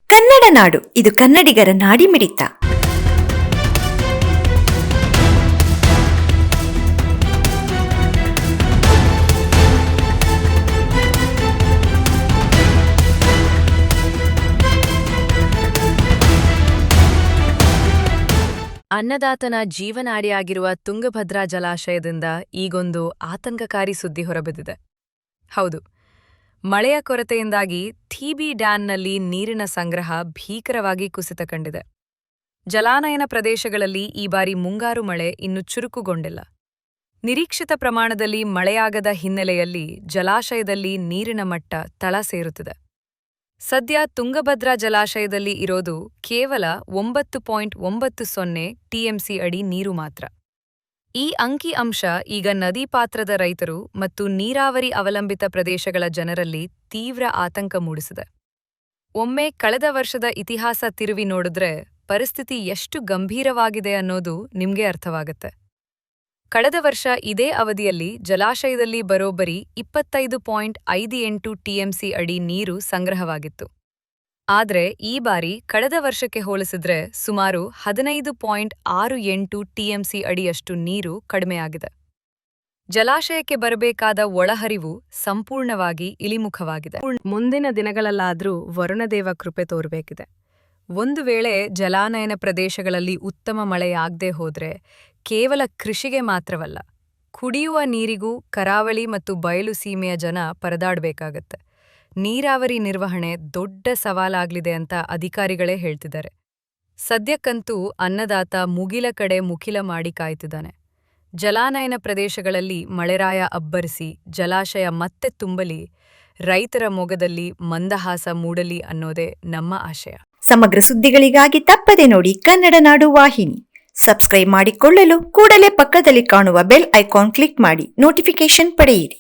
ಕನ್ನಡ ನಾಡು, ಇದು ಕನ್ನಡಿಗರ ನಾಡಿಮಿಡಿತ. ಅನ್ನದಾತನ ಜೀವನಾಡಿಯಾಗಿರುವ ತುಂಗಭದ್ರಾ ಜಲಾಶಯದಿಂದ ಈಗೊಂದು ಆತಂಕಕಾರಿ ಸುದ್ದಿ ಹೊರಬಿದ್ದಿದೆ. ಹೌದು, ಮಳೆಯ ಕೊರತೆಯಿಂದಾಗಿ ಥೀಬಿ ಡ್ಯಾಂನಲ್ಲಿ ನೀರಿನ ಸಂಗ್ರಹ ಭೀಕರವಾಗಿ ಕುಸಿತ ಕಂಡಿದೆ. ಜಲಾನಯನ ಪ್ರದೇಶಗಳಲ್ಲಿ ಈ ಬಾರಿ ಮುಂಗಾರು ಮಳೆ ಇನ್ನೂ ಚುರುಕುಗೊಂಡಿಲ್ಲ. ನಿರೀಕ್ಷಿತ ಪ್ರಮಾಣದಲ್ಲಿ ಮಳೆಯಾಗದ ಹಿನ್ನೆಲೆಯಲ್ಲಿ ಜಲಾಶಯದಲ್ಲಿ ನೀರಿನ ಮಟ್ಟ ತಳ ಸೇರುತ್ತಿದೆ. ಸದ್ಯ ತುಂಗಭದ್ರಾ ಜಲಾಶಯದಲ್ಲಿ ಇರೋದು ಕೇವಲ 9.90 ಟಿಎಂಸಿ ಅಡಿ ನೀರು ಮಾತ್ರ. ಈ ಅಂಕಿ ಅಂಶ ಈಗ ನದಿ ಪಾತ್ರದ ರೈತರು ಮತ್ತು ನೀರಾವರಿ ಅವಲಂಬಿತ ಪ್ರದೇಶಗಳ ಜನರಲ್ಲಿ ತೀವ್ರ ಆತಂಕ ಮೂಡಿಸಿದೆ. ಒಮ್ಮೆ ಕಳೆದ ವರ್ಷದ ಇತಿಹಾಸ ತಿರುವಿ ನೋಡಿದ್ರೆ ಪರಿಸ್ಥಿತಿ ಎಷ್ಟು ಗಂಭೀರವಾಗಿದೆ ಅನ್ನೋದು ನಿಮ್ಗೆ ಅರ್ಥವಾಗುತ್ತೆ. ಕಳೆದ ವರ್ಷ ಇದೇ ಅವಧಿಯಲ್ಲಿ ಜಲಾಶಯದಲ್ಲಿ ಬರೋಬ್ಬರಿ 25.58 ಟಿಎಂಸಿ ಅಡಿ ನೀರು ಸಂಗ್ರಹವಾಗಿತ್ತು. ಆದರೆ ಈ ಬಾರಿ ಕಳೆದ ವರ್ಷಕ್ಕೆ ಹೋಲಿಸಿದ್ರೆ ಸುಮಾರು 15.68 ಟಿಎಂಸಿ ಅಡಿಯಷ್ಟು ನೀರು ಕಡಿಮೆಯಾಗಿದೆ. ಜಲಾಶಯಕ್ಕೆ ಬರಬೇಕಾದ ಒಳಹರಿವು ಸಂಪೂರ್ಣವಾಗಿ ಇಳಿಮುಖವಾಗಿದೆ. ಮುಂದಿನ ದಿನಗಳಲ್ಲಾದರೂ ವರುಣದೇವ ಕೃಪೆ ತೋರಬೇಕಿದೆ. ಒಂದು ವೇಳೆ ಜಲಾನಯನ ಪ್ರದೇಶಗಳಲ್ಲಿ ಉತ್ತಮ ಮಳೆಯಾಗದೇ ಹೋದ್ರೆ ಕೇವಲ ಕೃಷಿಗೆ ಮಾತ್ರವಲ್ಲ, ಕುಡಿಯುವ ನೀರಿಗೂ ಕರಾವಳಿ ಮತ್ತು ಬಯಲು ಸೀಮೆಯ ಜನ ಪರದಾಡಬೇಕಾಗತ್ತೆ. ನೀರಾವರಿ ನಿರ್ವಹಣೆ ದೊಡ್ಡ ಸವಾಲಾಗ್ಲಿದೆ ಅಂತ ಅಧಿಕಾರಿಗಳೇ ಹೇಳ್ತಿದ್ದಾರೆ. ಸದ್ಯಕ್ಕಂತೂ ಅನ್ನದಾತ ಮುಗಿಲ ಕಡೆ ಮುಖಿಲ ಮಾಡಿ ಕಾಯ್ತಿದ್ದಾನೆ. ಜಲಾನಯನ ಪ್ರದೇಶಗಳಲ್ಲಿ ಮಳೆರಾಯ ಅಬ್ಬರಿಸಿ ಜಲಾಶಯ ಮತ್ತೆ ತುಂಬಲಿ, ರೈತರ ಮೊಗದಲ್ಲಿ ಮಂದಹಾಸ ಮೂಡಲಿ ಅನ್ನೋದೇ ನಮ್ಮ ಆಶಯ. ಸಮಗ್ರ ಸುದ್ದಿಗಳಿಗಾಗಿ ತಪ್ಪದೆ ನೋಡಿ ಕನ್ನಡ ನಾಡು ವಾಹಿನಿ. ಸಬ್ಸ್ಕ್ರೈಬ್ ಮಾಡಿಕೊಳ್ಳಲು ಕೂಡಲೇ ಪಕ್ಕದಲ್ಲಿ ಕಾಣುವ ಬೆಲ್ ಐಕಾನ್ ಕ್ಲಿಕ್ ಮಾಡಿ ನೋಟಿಫಿಕೇಶನ್ ಪಡೆಯಿರಿ.